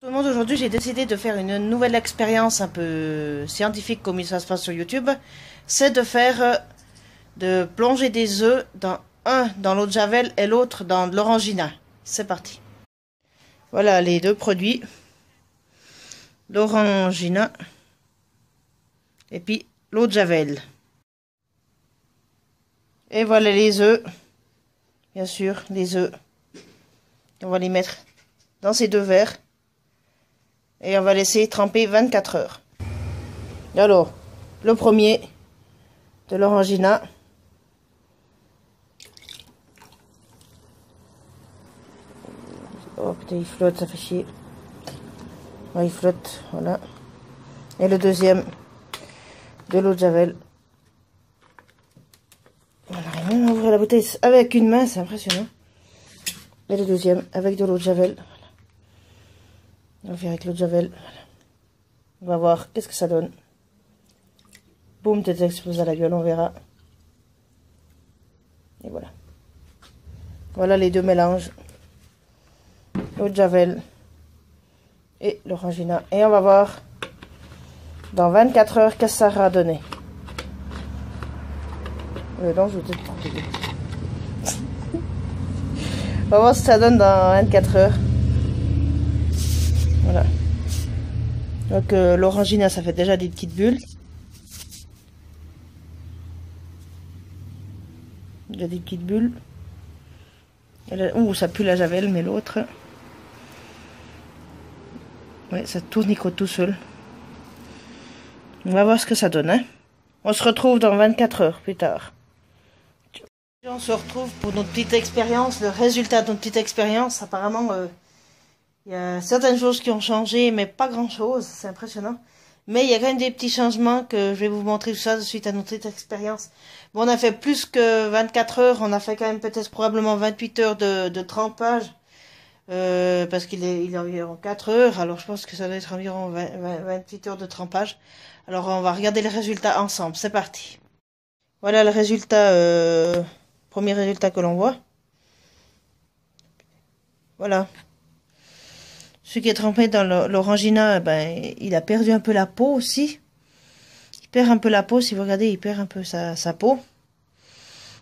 Tout le monde, aujourd'hui j'ai décidé de faire une nouvelle expérience un peu scientifique comme ça se passe sur YouTube. C'est de faire, de plonger des œufs dans un dans l'eau de Javel et l'autre dans de l'orangina. C'est parti. Voilà les deux produits. L'orangina et puis l'eau de Javel. Et voilà les œufs. Bien sûr, les œufs. On va les mettre dans ces deux verres. Et on va laisser tremper 24 heures. Alors, le premier, de l'orangina. Oh putain, il flotte, ça fait chier. Ouais, il flotte, voilà. Et le deuxième, de l'eau de Javel. On arrive même à ouvrir la bouteille avec une main, c'est impressionnant. Et le deuxième, avec de l'eau de Javel. Voilà. On va faire avec l'eau de Javel. Voilà. On va voir qu'est-ce que ça donne. Boum, peut-être explose à la gueule, on verra. Et voilà. Voilà les deux mélanges. L'eau de Javel et l'orangina. Et on va voir dans 24 heures qu'est-ce que ça aura donné. Non, je vais peut-être tromper. On va voir ce que ça donne dans 24 heures. Voilà. Donc l'orangina, ça fait déjà des petites bulles. Il y a des petites bulles. Ouh, ça pue la Javel, mais l'autre... Ouais, ça tournicote tout seul. On va voir ce que ça donne, hein. On se retrouve dans 24 heures plus tard. On se retrouve pour notre petite expérience, le résultat de notre petite expérience. Apparemment, il y a certaines choses qui ont changé, mais pas grand-chose. C'est impressionnant. Mais il y a quand même des petits changements que je vais vous montrer tout ça suite à notre petite expérience. Bon, on a fait plus que 24 heures. On a fait quand même peut-être probablement 28 heures de trempage. Parce qu'il est environ 4 heures. Alors, je pense que ça doit être environ 28 heures de trempage. Alors, on va regarder les résultats ensemble. C'est parti. Voilà le résultat, premier résultat que l'on voit. Voilà. Celui qui est trempé dans l'orangina, ben, il a perdu un peu la peau aussi. Il perd un peu la peau, si vous regardez, il perd un peu sa peau.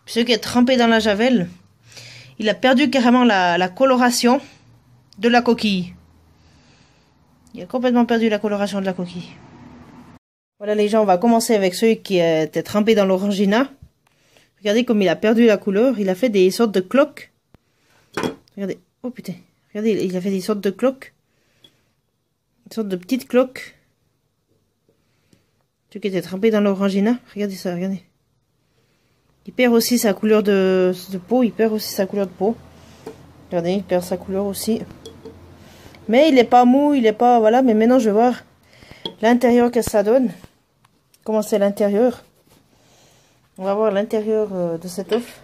Puis celui qui est trempé dans la Javel, il a perdu carrément la coloration de la coquille. Il a complètement perdu la coloration de la coquille. Voilà les gens, on va commencer avec celui qui était trempé dans l'orangina. Regardez comme il a perdu la couleur. Il a fait des sortes de cloques. Regardez. Oh putain. Regardez, il a fait des sortes de cloques. Une sorte de petites cloques. Celui qui était trempé dans l'orangina. Regardez ça, regardez. Il perd aussi sa couleur de peau. Il perd aussi sa couleur de peau. Regardez, il perd sa couleur aussi. Mais il n'est pas mou, il n'est pas... Voilà, mais maintenant je vais voir l'intérieur que ça donne. Comment c'est l'intérieur. On va voir l'intérieur de cet œuf.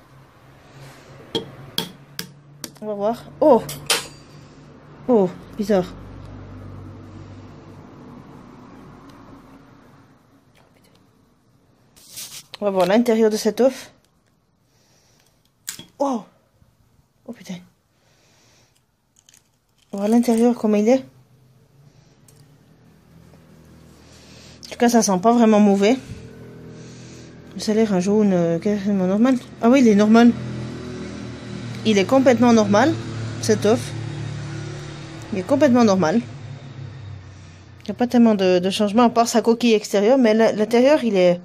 On va voir. Oh! Oh, bizarre. On va voir l'intérieur de cet œuf. Oh! Oh putain. On va voir l'intérieur comment il est. En tout cas, ça sent pas vraiment mauvais. Ça a l'air un jaune carrément normal. Ah oui, il est normal. Il est complètement normal, cet œuf. Il est complètement normal. Il n'y a pas tellement de changement à part sa coquille extérieure, mais l'intérieur, il est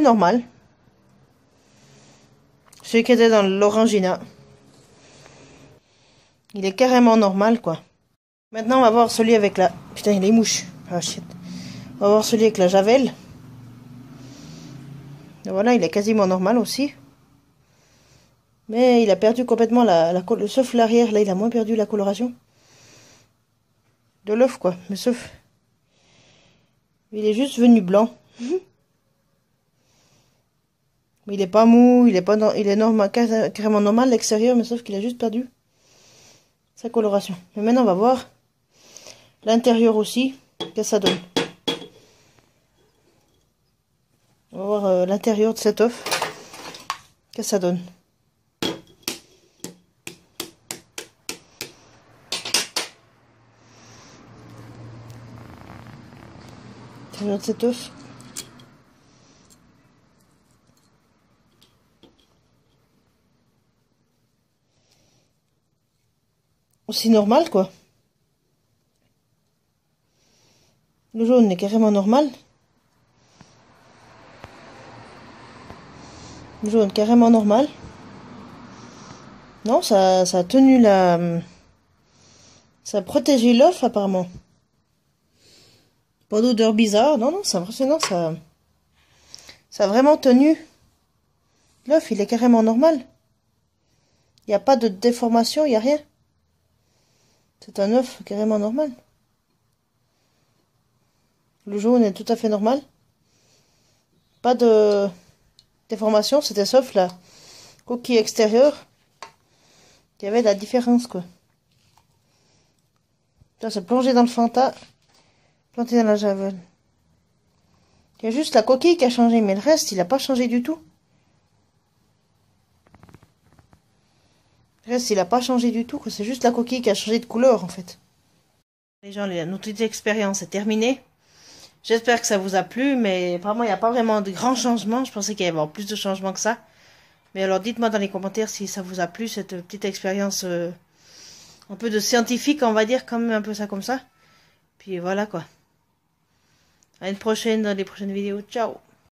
normal. Celui qui était dans l'orangina. Il est carrément normal, quoi. Maintenant, on va voir celui avec la... Putain, il est mouche. Ah, shit. On va voir celui avec la Javel. Et voilà, il est quasiment normal aussi. Mais il a perdu complètement sauf l'arrière, là, il a moins perdu la coloration. De l'œuf, quoi. Mais sauf... Il est juste venu blanc. Mais il est pas mou, il est normal, carrément normal l'extérieur, mais sauf qu'il a juste perdu sa coloration. Mais maintenant, on va voir l'intérieur aussi. Qu'est-ce que ça donne? On va voir l'intérieur de cet œuf. Qu'est-ce que ça donne? Regarde cet œuf. Aussi normal, quoi. Le jaune est carrément normal. Le jaune carrément normal. Non, ça a tenu la... Ça a protégé l'œuf, apparemment. Pas d'odeur bizarre. Non, non, c'est impressionnant, ça a vraiment tenu. L'œuf, il est carrément normal. Il n'y a pas de déformation, il n'y a rien. C'est un œuf carrément normal. Le jaune est tout à fait normal. Pas de déformation, c'était sauf la coquille extérieure. Il y avait de la différence, quoi. Là, c'est plongé dans le Fanta, planté dans la javel. Il y a juste la coquille qui a changé, mais le reste, il n'a pas changé du tout. Le reste, il n'a pas changé du tout, c'est juste la coquille qui a changé de couleur, en fait. Les gens, notre petite expérience est terminée. J'espère que ça vous a plu, mais apparemment, il n'y a pas vraiment de grands changements. Je pensais qu'il y avait plus de changements que ça. Mais alors, dites-moi dans les commentaires si ça vous a plu, cette petite expérience un peu de scientifique, on va dire, quand même un peu ça comme ça. Puis voilà, quoi. À une prochaine, dans les prochaines vidéos. Ciao!